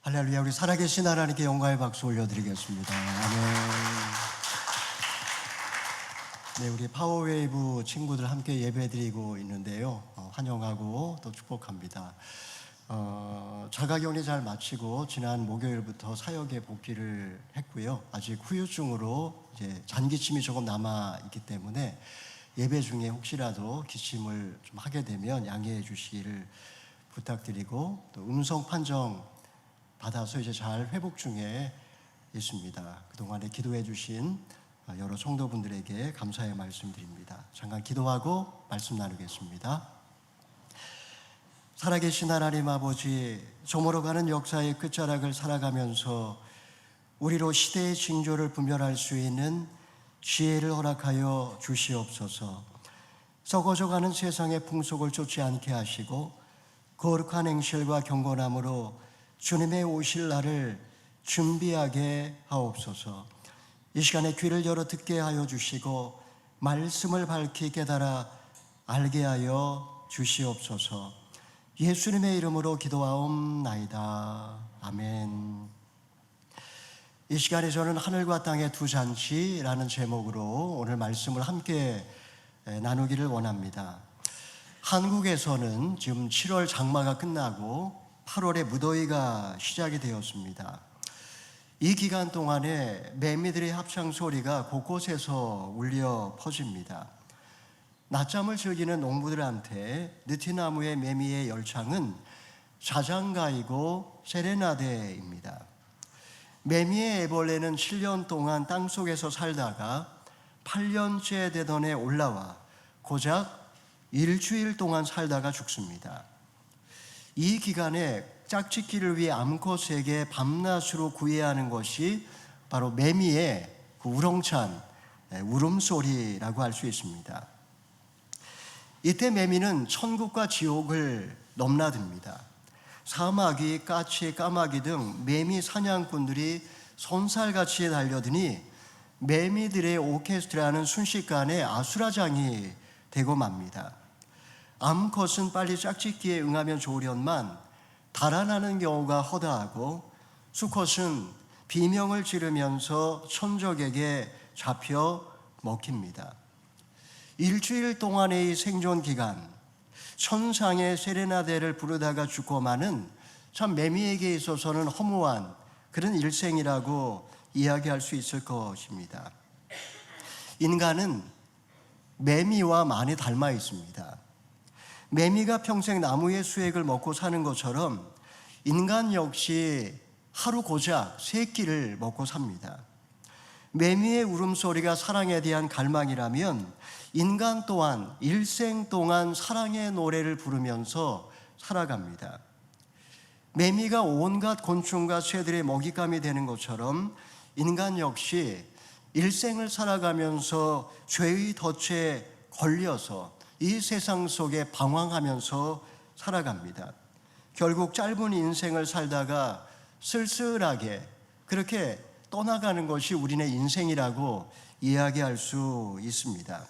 할렐루야. 우리 살아계신 하나님께 영광의 박수 올려드리겠습니다. 아멘. 네, 우리 파워웨이브 친구들 함께 예배드리고 있는데요. 환영하고 또 축복합니다. 자가격리 잘 마치고 지난 목요일부터 사역에 복귀를 했고요. 아직 후유증으로 이제 잔기침이 조금 남아 있기 때문에 예배 중에 혹시라도 기침을 좀 하게 되면 양해해 주시기를 부탁드리고, 또 음성 판정 받아서 이제 잘 회복 중에 있습니다. 그동안에 기도해 주신 여러 성도분들에게 감사의 말씀드립니다. 잠깐 기도하고 말씀 나누겠습니다. 살아계신 하나님 아버지, 저물어가는 역사의 끝자락을 살아가면서 우리로 시대의 징조를 분별할 수 있는 지혜를 허락하여 주시옵소서. 썩어져가는 세상의 풍속을 쫓지 않게 하시고 거룩한 행실과 경건함으로 주님의 오실 날을 준비하게 하옵소서. 이 시간에 귀를 열어 듣게 하여 주시고 말씀을 밝히 깨달아 알게 하여 주시옵소서. 예수님의 이름으로 기도하옵나이다. 아멘. 이 시간에 저는 하늘과 땅의 두 잔치라는 제목으로 오늘 말씀을 함께 나누기를 원합니다. 한국에서는 지금 7월 장마가 끝나고 8월에 무더위가 시작이 되었습니다. 이 기간 동안에 매미들의 합창 소리가 곳곳에서 울려 퍼집니다. 낮잠을 즐기는 농부들한테 느티나무의 매미의 열창은 자장가이고 세레나데입니다. 매미의 애벌레는 7년 동안 땅속에서 살다가 8년째 되던 해 올라와 고작 일주일 동안 살다가 죽습니다. 이 기간에 짝짓기를 위해 암컷에게 밤낮으로 구애야 하는 것이 바로 매미의 그 우렁찬 울음소리라고 할 수 있습니다. 이때 매미는 천국과 지옥을 넘나듭니다. 사마귀, 까치, 까마귀 등 매미 사냥꾼들이 손살같이 달려드니 매미들의 오케스트라는 순식간에 아수라장이 되고 맙니다. 암컷은 빨리 짝짓기에 응하면 좋으련만 달아나는 경우가 허다하고 수컷은 비명을 지르면서 천적에게 잡혀 먹힙니다. 일주일 동안의 이 생존 기간, 천상의 세레나데를 부르다가 죽고 마는 참 매미에게 있어서는 허무한 그런 일생이라고 이야기할 수 있을 것입니다. 인간은 매미와 많이 닮아 있습니다. 매미가 평생 나무의 수액을 먹고 사는 것처럼 인간 역시 하루 고작 3끼를 먹고 삽니다. 매미의 울음소리가 사랑에 대한 갈망이라면 인간 또한 일생 동안 사랑의 노래를 부르면서 살아갑니다. 매미가 온갖 곤충과 새들의 먹잇감이 되는 것처럼 인간 역시 일생을 살아가면서 죄의 덫에 걸려서 이 세상 속에 방황하면서 살아갑니다. 결국 짧은 인생을 살다가 쓸쓸하게 그렇게 떠나가는 것이 우리네 인생이라고 이야기할 수 있습니다.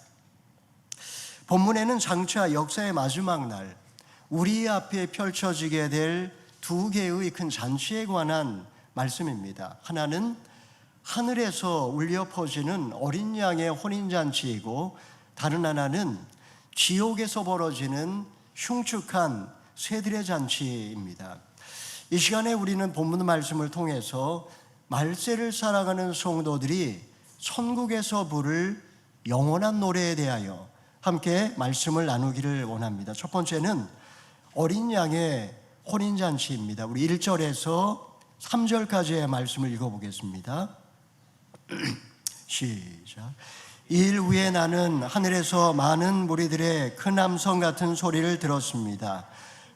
본문에는 장차 역사의 마지막 날 우리 앞에 펼쳐지게 될 2개의 큰 잔치에 관한 말씀입니다. 하나는 하늘에서 울려 퍼지는 어린 양의 혼인잔치이고, 다른 하나는 지옥에서 벌어지는 흉측한 새들의 잔치입니다. 이 시간에 우리는 본문 말씀을 통해서 말세를 살아가는 성도들이 천국에서 부를 영원한 노래에 대하여 함께 말씀을 나누기를 원합니다. 첫 번째는 어린 양의 혼인잔치입니다. 우리 1절에서 3절까지의 말씀을 읽어보겠습니다. 시작. 이일 후에 나는 하늘에서 많은 무리들의 큰 함성 같은 소리를 들었습니다.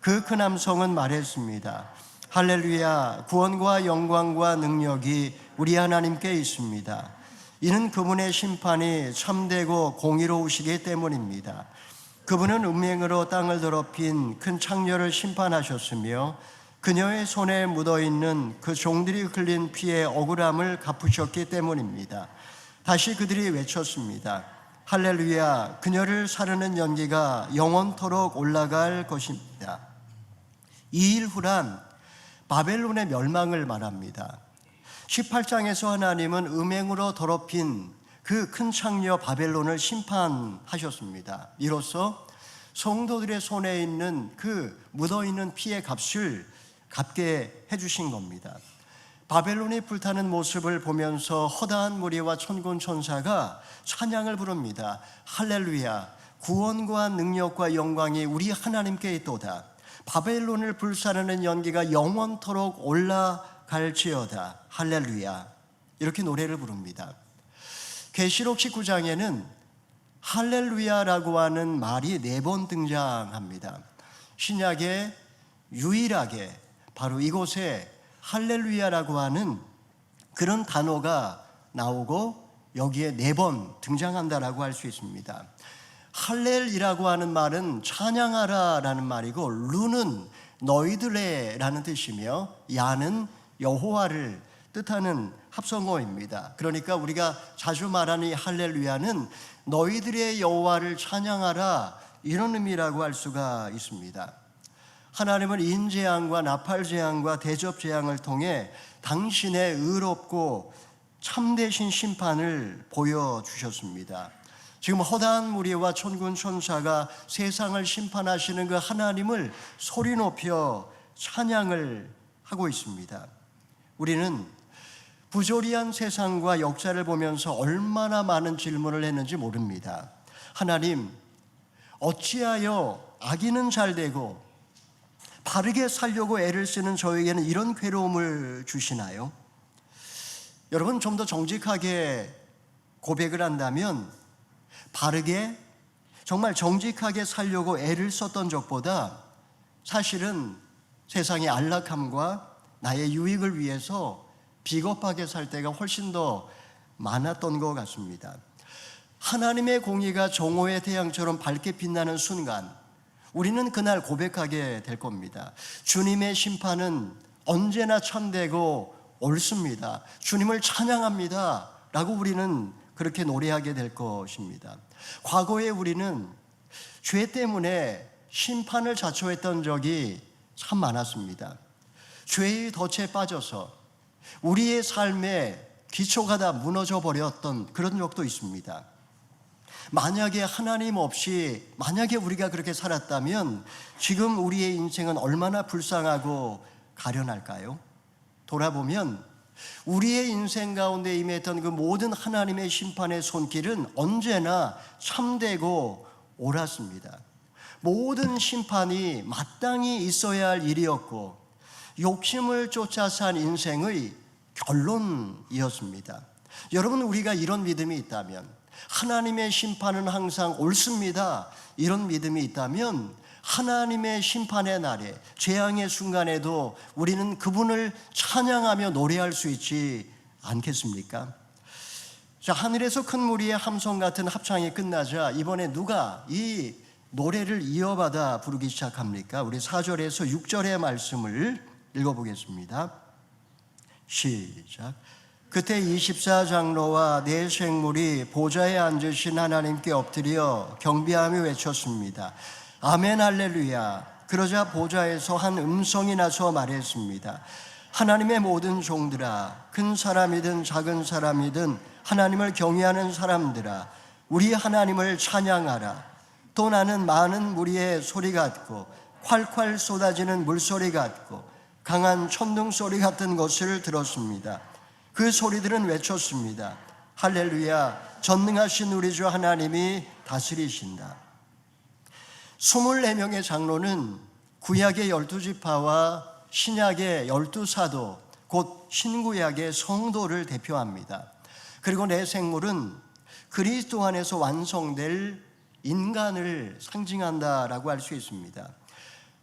그 큰 함성은 말했습니다. 할렐루야, 구원과 영광과 능력이 우리 하나님께 있습니다. 이는 그분의 심판이 참되고 공의로우시기 때문입니다. 그분은 운명으로 땅을 더럽힌 큰 창녀를 심판하셨으며 그녀의 손에 묻어있는 그 종들이 흘린 피의 억울함을 갚으셨기 때문입니다. 다시 그들이 외쳤습니다. 할렐루야, 그녀를 사르는 연기가 영원토록 올라갈 것입니다. 2일 후란 바벨론의 멸망을 말합니다. 18장에서 하나님은 음행으로 더럽힌 그 큰 창녀 바벨론을 심판하셨습니다. 이로써 성도들의 손에 있는 그 묻어있는 피의 값을 갚게 해주신 겁니다. 바벨론이 불타는 모습을 보면서 허다한 무리와 천군 천사가 찬양을 부릅니다. 할렐루야, 구원과 능력과 영광이 우리 하나님께 있도다. 바벨론을 불사르는 연기가 영원토록 올라갈지어다. 할렐루야. 이렇게 노래를 부릅니다. 계시록 19장에는 할렐루야라고 하는 말이 4번 등장합니다. 신약에 유일하게 바로 이곳에 할렐루야라고 하는 그런 단어가 나오고 여기에 4번 등장한다라고 할 수 있습니다. 할렐이라고 하는 말은 찬양하라라는 말이고, 루는 너희들의라는 뜻이며, 야는 여호와를 뜻하는 합성어입니다. 그러니까 우리가 자주 말하는 이 할렐루야는 너희들의 여호와를 찬양하라, 이런 의미라고 할 수가 있습니다. 하나님은 인재앙과 나팔재앙과 대접재앙을 통해 당신의 의롭고 참되신 심판을 보여주셨습니다. 지금 허다한 무리와 천군 천사가 세상을 심판하시는 그 하나님을 소리 높여 찬양을 하고 있습니다. 우리는 부조리한 세상과 역사를 보면서 얼마나 많은 질문을 했는지 모릅니다. 하나님, 어찌하여 악인은 잘 되고 바르게 살려고 애를 쓰는 저에게는 이런 괴로움을 주시나요? 여러분, 좀 더 정직하게 고백을 한다면, 바르게 정말 정직하게 살려고 애를 썼던 적보다 사실은 세상의 안락함과 나의 유익을 위해서 비겁하게 살 때가 훨씬 더 많았던 것 같습니다. 하나님의 공의가 정오의 태양처럼 밝게 빛나는 순간, 우리는 그날 고백하게 될 겁니다. 주님의 심판은 언제나 참되고 옳습니다. 주님을 찬양합니다 라고 우리는 그렇게 노래하게 될 것입니다. 과거에 우리는 죄 때문에 심판을 자초했던 적이 참 많았습니다. 죄의 덫에 빠져서 우리의 삶의 기초가 다 무너져 버렸던 그런 적도 있습니다. 만약에 하나님 없이 만약에 우리가 그렇게 살았다면 지금 우리의 인생은 얼마나 불쌍하고 가련할까요? 돌아보면 우리의 인생 가운데 임했던 그 모든 하나님의 심판의 손길은 언제나 참되고 옳았습니다. 모든 심판이 마땅히 있어야 할 일이었고 욕심을 쫓아 산 인생의 결론이었습니다. 여러분, 우리가 이런 믿음이 있다면, 하나님의 심판은 항상 옳습니다, 이런 믿음이 있다면 하나님의 심판의 날에, 재앙의 순간에도 우리는 그분을 찬양하며 노래할 수 있지 않겠습니까? 자, 하늘에서 큰 무리의 함성 같은 합창이 끝나자 이번에 누가 이 노래를 이어받아 부르기 시작합니까? 우리 4절에서 6절의 말씀을 읽어보겠습니다. 시작. 그때 24장로와 네 생물이 보좌에 앉으신 하나님께 엎드려 경배하며 외쳤습니다. 아멘 할렐루야. 그러자 보좌에서 한 음성이 나서 말했습니다. 하나님의 모든 종들아, 큰 사람이든 작은 사람이든 하나님을 경외하는 사람들아, 우리 하나님을 찬양하라. 또 나는 많은 무리의 소리 같고 콸콸 쏟아지는 물소리 같고 강한 천둥 소리 같은 것을 들었습니다. 그 소리들은 외쳤습니다. 할렐루야, 전능하신 우리 주 하나님이 다스리신다. 24명의 장로는 구약의 12지파와 신약의 12사도, 곧 신구약의 성도를 대표합니다. 그리고 네 생물은 그리스도 안에서 완성될 인간을 상징한다라고 할 수 있습니다.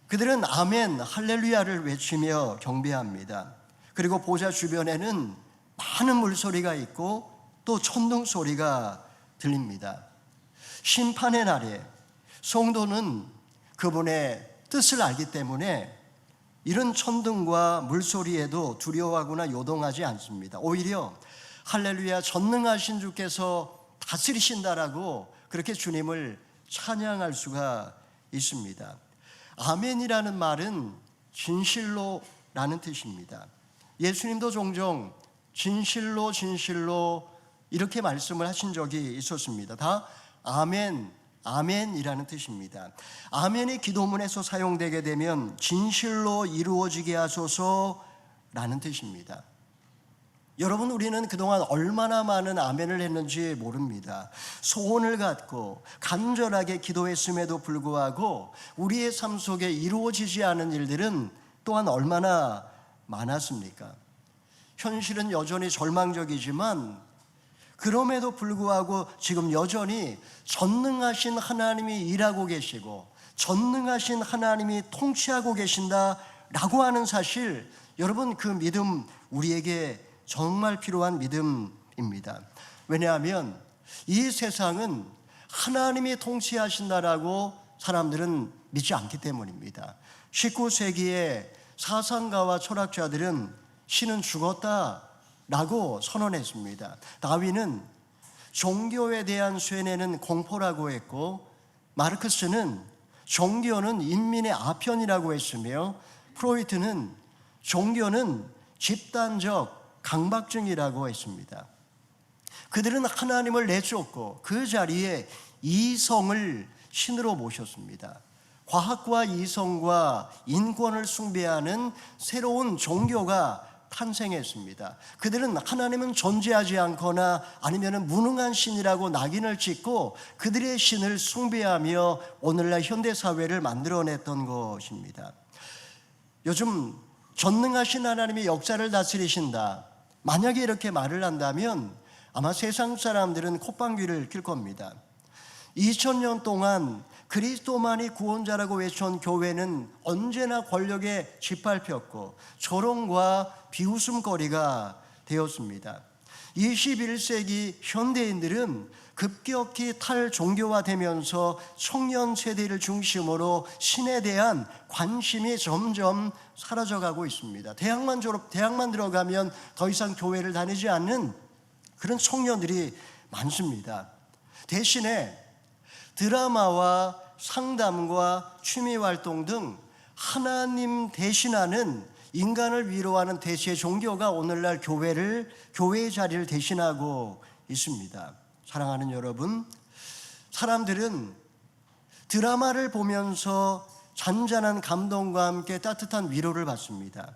그들은 아멘, 할렐루야를 외치며 경배합니다. 그리고 보좌 주변에는 많은 물소리가 있고 또 천둥 소리가 들립니다. 심판의 날에 성도는 그분의 뜻을 알기 때문에 이런 천둥과 물소리에도 두려워하거나 요동하지 않습니다. 오히려 할렐루야, 전능하신 주께서 다스리신다라고 그렇게 주님을 찬양할 수가 있습니다. 아멘이라는 말은 진실로 라는 뜻입니다. 예수님도 종종 진실로 진실로 이렇게 말씀을 하신 적이 있었습니다. 다 아멘, 아멘이라는 뜻입니다. 아멘이 기도문에서 사용되게 되면 진실로 이루어지게 하소서라는 뜻입니다. 여러분, 우리는 그동안 얼마나 많은 아멘을 했는지 모릅니다. 소원을 갖고 간절하게 기도했음에도 불구하고 우리의 삶 속에 이루어지지 않은 일들은 또한 얼마나 많았습니까? 현실은 여전히 절망적이지만 그럼에도 불구하고 지금 여전히 전능하신 하나님이 일하고 계시고 전능하신 하나님이 통치하고 계신다라고 하는 사실, 여러분, 그 믿음 우리에게 정말 필요한 믿음입니다. 왜냐하면 이 세상은 하나님이 통치하신다라고 사람들은 믿지 않기 때문입니다. 19세기에 사상가와 철학자들은 신은 죽었다라고 선언했습니다. 다윈은 종교에 대한 쇠뇌는 공포라고 했고, 마르크스는 종교는 인민의 아편이라고 했으며, 프로이트는 종교는 집단적 강박증이라고 했습니다. 그들은 하나님을 내쫓고 그 자리에 이성을 신으로 모셨습니다. 과학과 이성과 인권을 숭배하는 새로운 종교가 탄생했습니다. 그들은 하나님은 존재하지 않거나 아니면 무능한 신이라고 낙인을 찍고 그들의 신을 숭배하며 오늘날 현대사회를 만들어냈던 것입니다. 요즘 전능하신 하나님이 역사를 다스리신다, 만약에 이렇게 말을 한다면 아마 세상 사람들은 콧방귀를 낄 겁니다. 2000년 동안 그리스도만이 구원자라고 외쳐온 교회는 언제나 권력에 짓밟혔고 조롱과 비웃음거리가 되었습니다. 21세기 현대인들은 급격히 탈종교화되면서 청년 세대를 중심으로 신에 대한 관심이 점점 사라져가고 있습니다. 대학만 들어가면 더 이상 교회를 다니지 않는 그런 청년들이 많습니다. 대신에 드라마와 상담과 취미활동 등 하나님 대신하는, 인간을 위로하는 대체의 종교가 오늘날 교회의 자리를 대신하고 있습니다. 사랑하는 여러분, 사람들은 드라마를 보면서 잔잔한 감동과 함께 따뜻한 위로를 받습니다.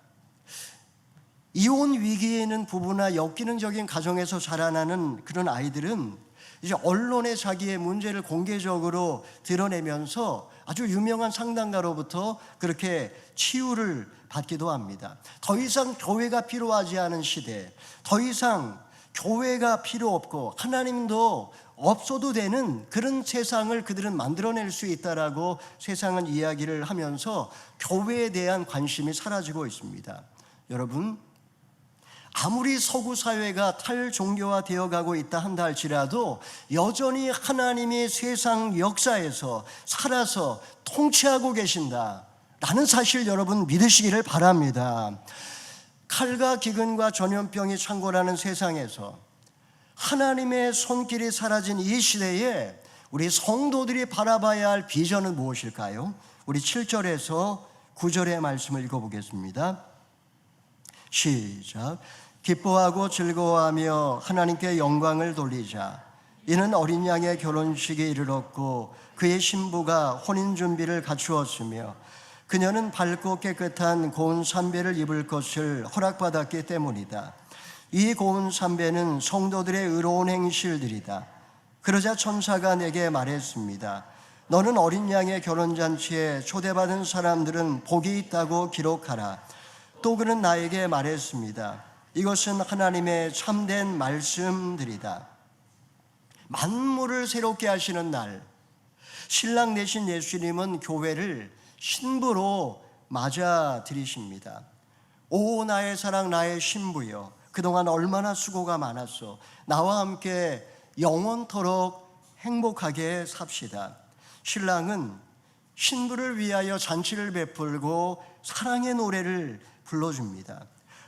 이혼 위기에 있는 부부나 역기능적인 가정에서 자라나는 그런 아이들은 이제 언론에 자기의 문제를 공개적으로 드러내면서 아주 유명한 상담가로부터 그렇게 치유를 받기도 합니다. 더 이상 교회가 필요하지 않은 시대, 더 이상 교회가 필요 없고 하나님도 없어도 되는 그런 세상을 그들은 만들어낼 수 있다라고 세상은 이야기를 하면서 교회에 대한 관심이 사라지고 있습니다. 여러분, 아무리 서구 사회가 탈종교화 되어가고 있다 한다 할지라도 여전히 하나님이 세상 역사에서 살아서 통치하고 계신다라는 사실 여러분 믿으시기를 바랍니다. 칼과 기근과 전염병이 창궐하는 세상에서 하나님의 손길이 사라진 이 시대에 우리 성도들이 바라봐야 할 비전은 무엇일까요? 우리 7절에서 9절의 말씀을 읽어보겠습니다. 시작. 기뻐하고 즐거워하며 하나님께 영광을 돌리자. 이는 어린 양의 결혼식이 이르렀고 그의 신부가 혼인 준비를 갖추었으며 그녀는 밝고 깨끗한 고운 삼배를 입을 것을 허락받았기 때문이다. 이 고운 삼배는 성도들의 의로운 행실들이다. 그러자 천사가 내게 말했습니다. 너는 어린 양의 결혼잔치에 초대받은 사람들은 복이 있다고 기록하라. 또 그는 나에게 말했습니다. 이것은 하나님의 참된 말씀들이다. 만물을 새롭게 하시는 날, 신랑 되신 예수님은 교회를 신부로 맞아들이십니다. 오 나의 사랑, 나의 신부여, 그동안 얼마나 수고가 많았어. 나와 함께 영원토록 행복하게 삽시다. 신랑은 신부를 위하여 잔치를 베풀고 사랑의 노래를 불러줍니다.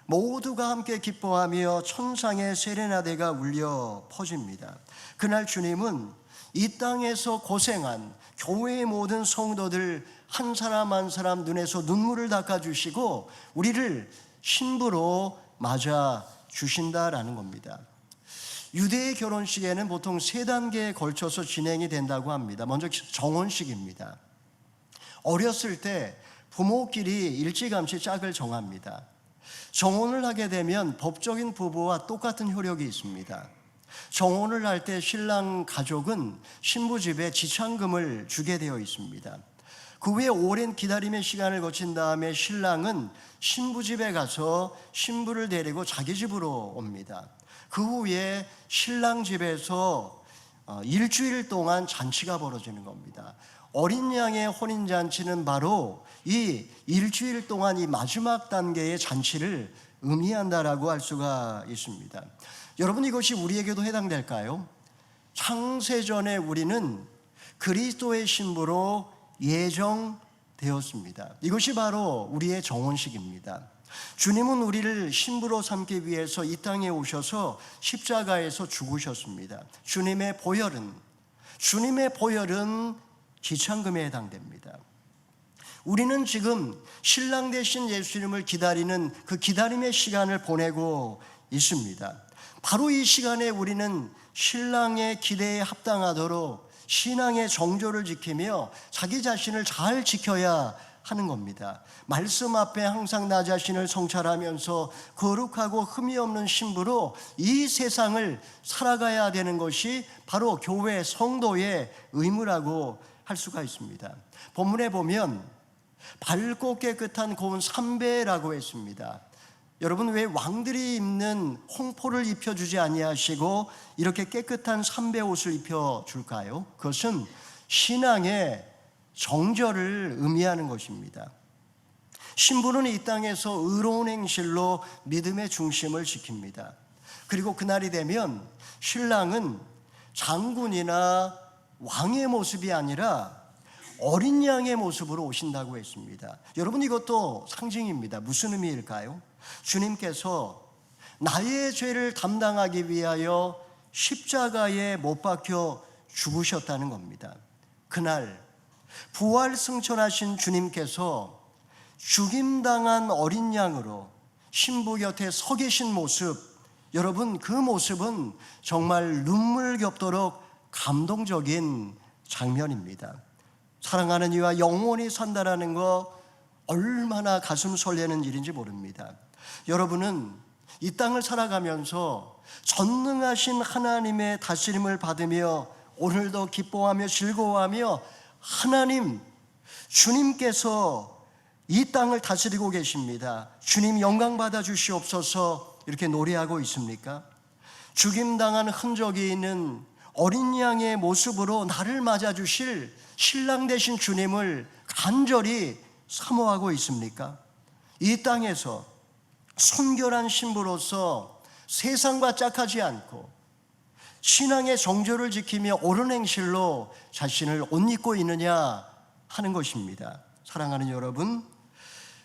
모두가 함께 기뻐하며 천상의 세레나데가 울려 퍼집니다. 그날 주님은 이 땅에서 고생한 교회의 모든 성도들 한 사람 한 사람 눈에서 눈물을 닦아주시고 우리를 신부로 맞아 주신다라는 겁니다. 유대의 결혼식에는 보통 3단계에 걸쳐서 진행이 된다고 합니다. 먼저 정혼식입니다. 어렸을 때 부모끼리 일찌감치 짝을 정합니다. 정혼을 하게 되면 법적인 부부와 똑같은 효력이 있습니다. 정혼을 할 때 신랑 가족은 신부 집에 지참금을 주게 되어 있습니다. 그 후에 오랜 기다림의 시간을 거친 다음에 신랑은 신부 집에 가서 신부를 데리고 자기 집으로 옵니다. 그 후에 신랑 집에서 일주일 동안 잔치가 벌어지는 겁니다. 어린 양의 혼인잔치는 바로 이 일주일 동안 이 마지막 단계의 잔치를 의미한다라고 할 수가 있습니다. 여러분, 이것이 우리에게도 해당될까요? 창세전에 우리는 그리스도의 신부로 예정되었습니다. 이것이 바로 우리의 정혼식입니다. 주님은 우리를 신부로 삼기 위해서 이 땅에 오셔서 십자가에서 죽으셨습니다. 주님의 보혈은 지참금에 해당됩니다. 우리는 지금 신랑 되신 예수님을 기다리는 그 기다림의 시간을 보내고 있습니다. 바로 이 시간에 우리는 신랑의 기대에 합당하도록 신앙의 정조를 지키며 자기 자신을 잘 지켜야 하는 겁니다. 말씀 앞에 항상 나 자신을 성찰하면서 거룩하고 흠이 없는 신부로 이 세상을 살아가야 되는 것이 바로 교회 성도의 의무라고 할 수가 있습니다. 본문에 보면 밝고 깨끗한 고운 삼배라고 했습니다. 여러분, 왜 왕들이 입는 홍포를 입혀주지 아니하시고 이렇게 깨끗한 삼배 옷을 입혀줄까요? 그것은 신앙의 정절을 의미하는 것입니다. 신부는 이 땅에서 의로운 행실로 믿음의 중심을 지킵니다. 그리고 그날이 되면 신랑은 장군이나 왕의 모습이 아니라 어린 양의 모습으로 오신다고 했습니다. 여러분, 이것도 상징입니다. 무슨 의미일까요? 주님께서 나의 죄를 담당하기 위하여 십자가에 못 박혀 죽으셨다는 겁니다. 그날 부활 승천하신 주님께서 죽임당한 어린 양으로 신부 곁에 서 계신 모습, 여러분, 그 모습은 정말 눈물겹도록 감동적인 장면입니다. 사랑하는 이와 영원히 산다라는 거 얼마나 가슴 설레는 일인지 모릅니다. 여러분은 이 땅을 살아가면서 전능하신 하나님의 다스림을 받으며 오늘도 기뻐하며 즐거워하며 하나님, 주님께서 이 땅을 다스리고 계십니다. 주님 영광 받아 주시옵소서 이렇게 노래하고 있습니까? 죽임당한 흔적이 있는 어린 양의 모습으로 나를 맞아주실 신랑 되신 주님을 간절히 사모하고 있습니까? 이 땅에서 순결한 신부로서 세상과 짝하지 않고 신앙의 정조를 지키며 옳은 행실로 자신을 옷 입고 있느냐 하는 것입니다. 사랑하는 여러분,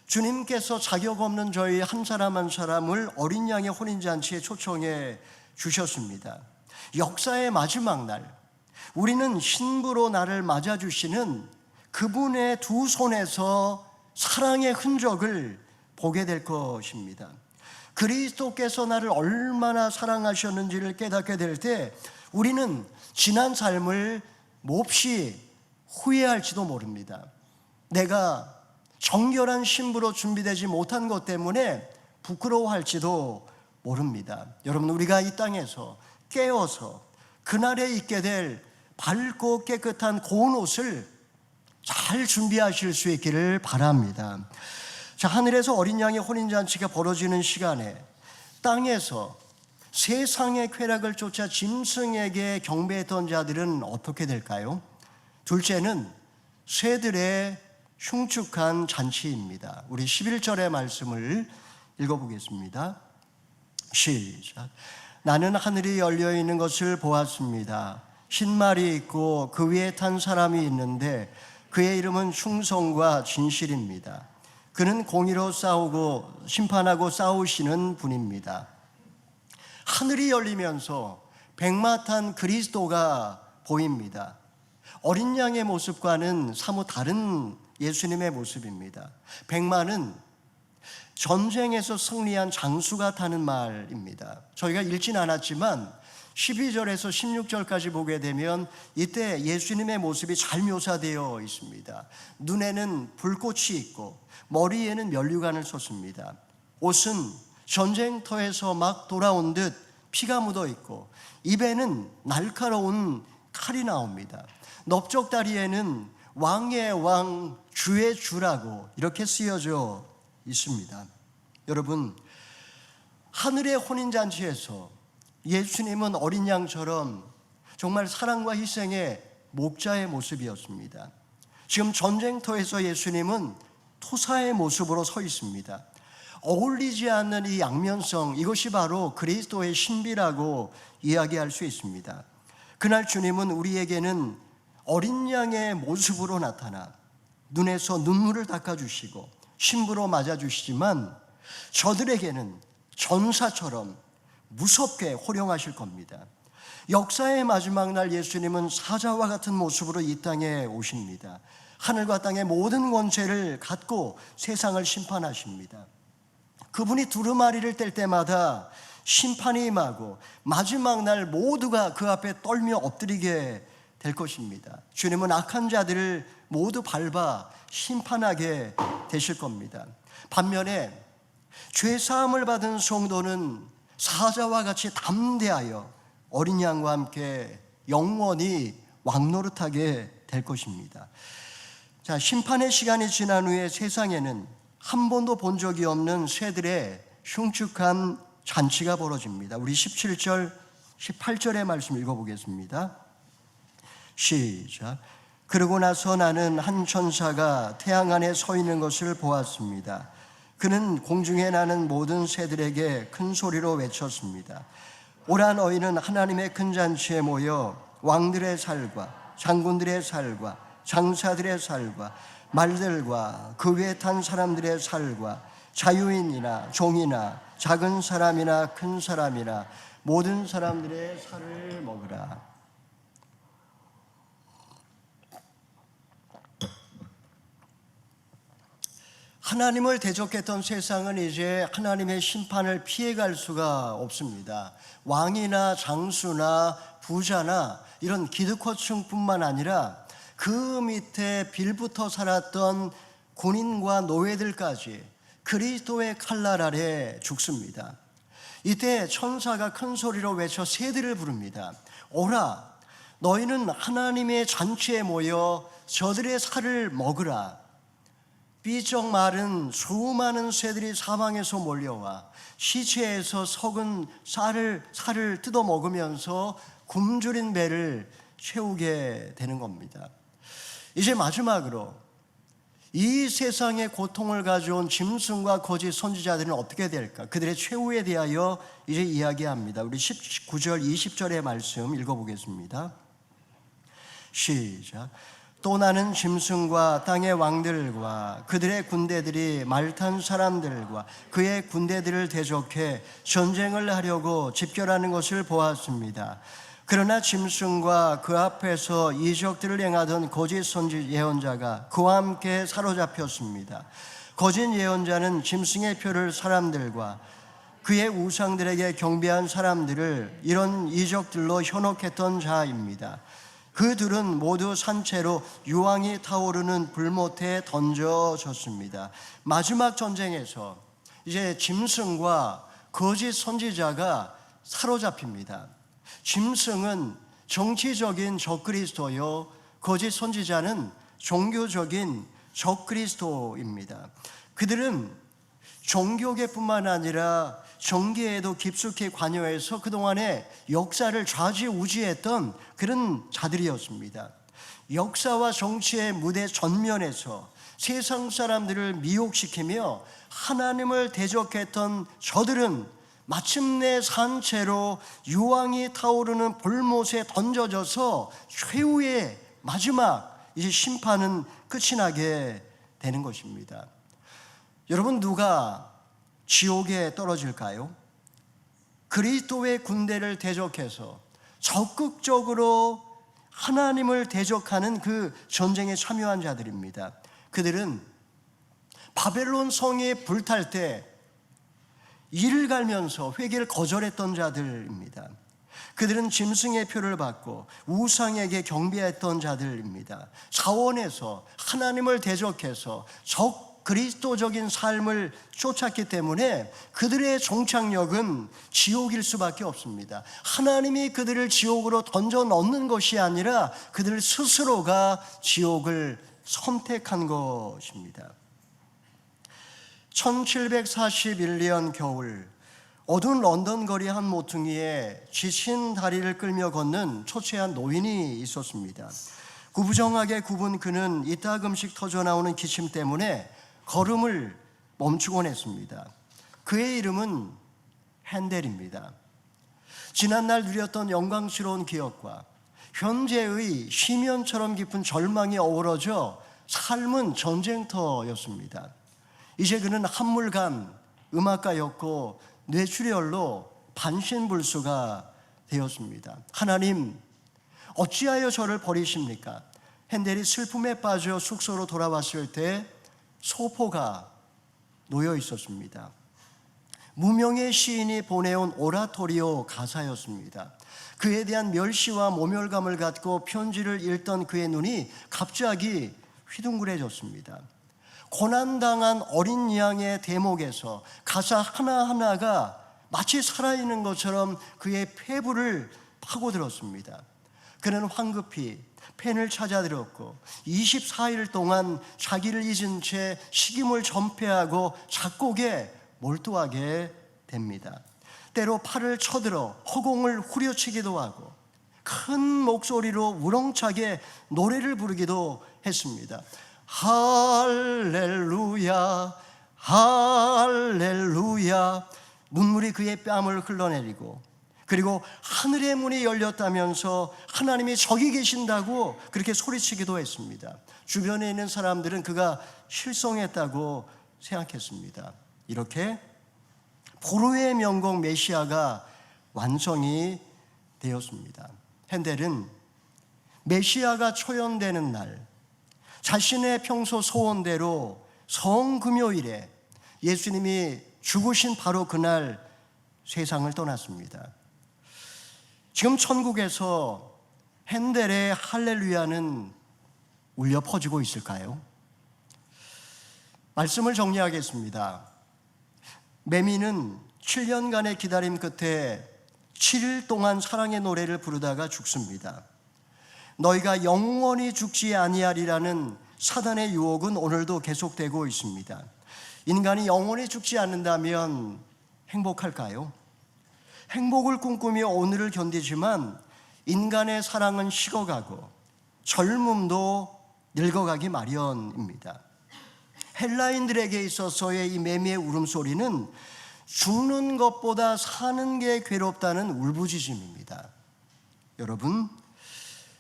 주님께서 자격 없는 저희 한 사람 한 사람을 어린 양의 혼인잔치에 초청해 주셨습니다. 역사의 마지막 날, 우리는 신부로 나를 맞아주시는 그분의 두 손에서 사랑의 흔적을 보게 될 것입니다. 그리스도께서 나를 얼마나 사랑하셨는지를 깨닫게 될 때 우리는 지난 삶을 몹시 후회할지도 모릅니다. 내가 정결한 신부로 준비되지 못한 것 때문에 부끄러워할지도 모릅니다. 여러분, 우리가 이 땅에서 깨어서 그날에 입게 될 밝고 깨끗한 고운 옷을 잘 준비하실 수 있기를 바랍니다. 자, 하늘에서 어린 양의 혼인잔치가 벌어지는 시간에 땅에서 세상의 쾌락을 쫓아 짐승에게 경배했던 자들은 어떻게 될까요? 둘째는 새들의 흉측한 잔치입니다. 우리 11절의 말씀을 읽어보겠습니다. 시작. 나는 하늘이 열려있는 것을 보았습니다. 흰말이 있고 그 위에 탄 사람이 있는데 그의 이름은 충성과 진실입니다. 그는 공의로 싸우고 심판하고 싸우시는 분입니다. 하늘이 열리면서 백마탄 그리스도가 보입니다. 어린 양의 모습과는 사뭇 다른 예수님의 모습입니다. 백마는 전쟁에서 승리한 장수가 타는 말입니다. 저희가 읽진 않았지만 12절에서 16절까지 보게 되면 이때 예수님의 모습이 잘 묘사되어 있습니다. 눈에는 불꽃이 있고 머리에는 면류관을 썼습니다. 옷은 전쟁터에서 막 돌아온 듯 피가 묻어 있고 입에는 날카로운 칼이 나옵니다. 넓적다리에는 왕의 왕 주의 주라고 이렇게 쓰여져 있습니다. 여러분, 하늘의 혼인잔치에서 예수님은 어린 양처럼 정말 사랑과 희생의 목자의 모습이었습니다. 지금 전쟁터에서 예수님은 토사의 모습으로 서 있습니다. 어울리지 않는 이 양면성, 이것이 바로 그리스도의 신비라고 이야기할 수 있습니다. 그날 주님은 우리에게는 어린 양의 모습으로 나타나 눈에서 눈물을 닦아주시고 신부로 맞아주시지만 저들에게는 전사처럼 무섭게 호령하실 겁니다. 역사의 마지막 날 예수님은 사자와 같은 모습으로 이 땅에 오십니다. 하늘과 땅의 모든 권세를 갖고 세상을 심판하십니다. 그분이 두루마리를 뗄 때마다 심판이 임하고 마지막 날 모두가 그 앞에 떨며 엎드리게 될 것입니다. 주님은 악한 자들을 모두 밟아 심판하게 되실 겁니다. 반면에 죄사함을 받은 성도는 사자와 같이 담대하여 어린 양과 함께 영원히 왕노릇하게 될 것입니다. 자, 심판의 시간이 지난 후에 세상에는 한 번도 본 적이 없는 새들의 흉측한 잔치가 벌어집니다. 우리 17절, 18절의 말씀 읽어보겠습니다. 시작. 그러고 나서 나는 한 천사가 태양 안에 서 있는 것을 보았습니다. 그는 공중에 나는 모든 새들에게 큰 소리로 외쳤습니다. 오라 너희는 하나님의 큰 잔치에 모여 왕들의 살과 장군들의 살과 장사들의 살과 말들과 그 위에 탄 사람들의 살과 자유인이나 종이나 작은 사람이나 큰 사람이나 모든 사람들의 살을 먹으라. 하나님을 대적했던 세상은 이제 하나님의 심판을 피해갈 수가 없습니다. 왕이나 장수나 부자나 이런 기득권층뿐만 아니라 그 밑에 빌부터 살았던 군인과 노예들까지 그리스도의 칼날 아래 죽습니다. 이때 천사가 큰 소리로 외쳐 새들을 부릅니다. 오라, 너희는 하나님의 잔치에 모여 저들의 살을 먹으라. 삐쩍 마른 수많은 새들이 사방에서 몰려와 시체에서 썩은 살을 뜯어 먹으면서 굶주린 배를 채우게 되는 겁니다. 이제 마지막으로 이 세상의 고통을 가져온 짐승과 거짓 선지자들은 어떻게 될까? 그들의 최후에 대하여 이제 이야기합니다. 우리 19절 20절의 말씀 읽어보겠습니다. 시작. 또 나는 짐승과 땅의 왕들과 그들의 군대들이 말탄 사람들과 그의 군대들을 대적해 전쟁을 하려고 집결하는 것을 보았습니다. 그러나 짐승과 그 앞에서 이적들을 행하던 거짓 선지 예언자가 그와 함께 사로잡혔습니다. 거짓 예언자는 짐승의 표를 사람들과 그의 우상들에게 경배한 사람들을 이런 이적들로 현혹했던 자입니다. 그들은 모두 산채로 유황이 타오르는 불못에 던져졌습니다. 마지막 전쟁에서 이제 짐승과 거짓 선지자가 사로잡힙니다. 짐승은 정치적인 적그리스도요, 거짓 선지자는 종교적인 적그리스도입니다. 그들은 종교계뿐만 아니라 정계에도 깊숙이 관여해서 그동안의 역사를 좌지우지했던 그런 자들이었습니다. 역사와 정치의 무대 전면에서 세상 사람들을 미혹시키며 하나님을 대적했던 저들은 마침내 산채로 유황이 타오르는 불못에 던져져서 최후의 마지막 이제 심판은 끝이 나게 되는 것입니다. 여러분, 누가 지옥에 떨어질까요? 그리스도의 군대를 대적해서 적극적으로 하나님을 대적하는 그 전쟁에 참여한 자들입니다. 그들은 바벨론 성에 불탈 때 이를 갈면서 회개를 거절했던 자들입니다. 그들은 짐승의 표를 받고 우상에게 경배했던 자들입니다. 자원해서 하나님을 대적해서 적 그리스도적인 삶을 쫓았기 때문에 그들의 종착역은 지옥일 수밖에 없습니다. 하나님이 그들을 지옥으로 던져 넣는 것이 아니라 그들 스스로가 지옥을 선택한 것입니다. 1741년 겨울, 어두운 런던 거리 한 모퉁이에 지친 다리를 끌며 걷는 초췌한 노인이 있었습니다. 구부정하게 굽은 그는 이따금씩 터져나오는 기침 때문에 걸음을 멈추곤 했습니다. 그의 이름은 핸델입니다. 지난날 누렸던 영광스러운 기억과 현재의 심연처럼 깊은 절망이 어우러져 삶은 전쟁터였습니다. 이제 그는 한물간 음악가였고 뇌출혈로 반신불수가 되었습니다. 하나님, 어찌하여 저를 버리십니까? 핸델이 슬픔에 빠져 숙소로 돌아왔을 때 소포가 놓여 있었습니다. 무명의 시인이 보내온 오라토리오 가사였습니다. 그에 대한 멸시와 모멸감을 갖고 편지를 읽던 그의 눈이 갑자기 휘둥그레졌습니다. 고난당한 어린 양의 대목에서 가사 하나하나가 마치 살아있는 것처럼 그의 폐부를 파고들었습니다. 그는 황급히 펜을 찾아들었고 24일 동안 자기를 잊은 채 식임을 전폐하고 작곡에 몰두하게 됩니다. 때로 팔을 쳐들어 허공을 후려치기도 하고 큰 목소리로 우렁차게 노래를 부르기도 했습니다. 할렐루야 할렐루야. 눈물이 그의 뺨을 흘러내리고, 그리고 하늘의 문이 열렸다면서 하나님이 저기 계신다고 그렇게 소리치기도 했습니다. 주변에 있는 사람들은 그가 실성했다고 생각했습니다. 이렇게 포로의 명곡 메시아가 완성이 되었습니다. 핸델은 메시아가 초연되는 날, 자신의 평소 소원대로 성금요일에 예수님이 죽으신 바로 그날 세상을 떠났습니다. 지금 천국에서 핸델의 할렐루야는 울려 퍼지고 있을까요? 말씀을 정리하겠습니다. 매미는 7년간의 기다림 끝에 7일 동안 사랑의 노래를 부르다가 죽습니다. 너희가 영원히 죽지 아니하리라는 사단의 유혹은 오늘도 계속되고 있습니다. 인간이 영원히 죽지 않는다면 행복할까요? 행복을 꿈꾸며 오늘을 견디지만 인간의 사랑은 식어가고 젊음도 늙어가기 마련입니다. 헬라인들에게 있어서의 이 매미의 울음소리는 죽는 것보다 사는 게 괴롭다는 울부짖음입니다. 여러분,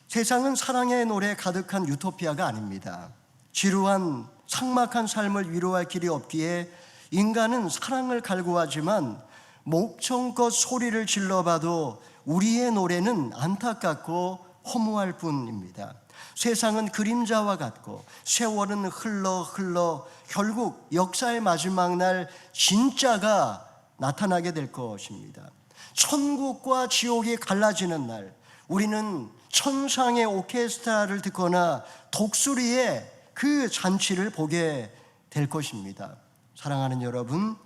세상은 사랑의 노래 가득한 유토피아가 아닙니다. 지루한 삭막한 삶을 위로할 길이 없기에 인간은 사랑을 갈구하지만 목청껏 소리를 질러봐도 우리의 노래는 안타깝고 허무할 뿐입니다. 세상은 그림자와 같고 세월은 흘러 결국 역사의 마지막 날 진짜가 나타나게 될 것입니다. 천국과 지옥이 갈라지는 날, 우리는 천상의 오케스트라를 듣거나 독수리의 그 잔치를 보게 될 것입니다. 사랑하는 여러분,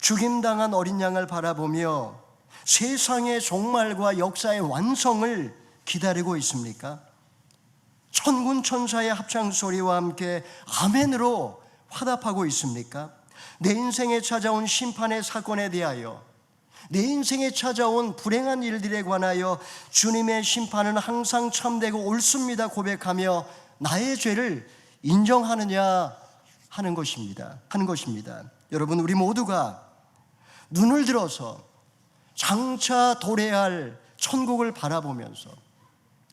죽임당한 어린 양을 바라보며 세상의 종말과 역사의 완성을 기다리고 있습니까? 천군 천사의 합창소리와 함께 아멘으로 화답하고 있습니까? 내 인생에 찾아온 심판의 사건에 대하여, 내 인생에 찾아온 불행한 일들에 관하여 주님의 심판은 항상 참되고 옳습니다 고백하며 나의 죄를 인정하느냐 하는 것입니다. 여러분, 우리 모두가 눈을 들어서 장차 도래할 천국을 바라보면서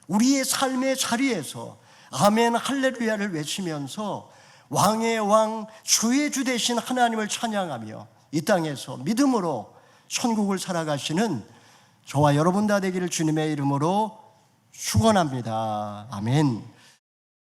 우리의 삶의 자리에서 아멘 할렐루야를 외치면서 왕의 왕 주의 주 되신 하나님을 찬양하며 이 땅에서 믿음으로 천국을 살아가시는 저와 여러분 다 되기를 주님의 이름으로 축원합니다. 아멘.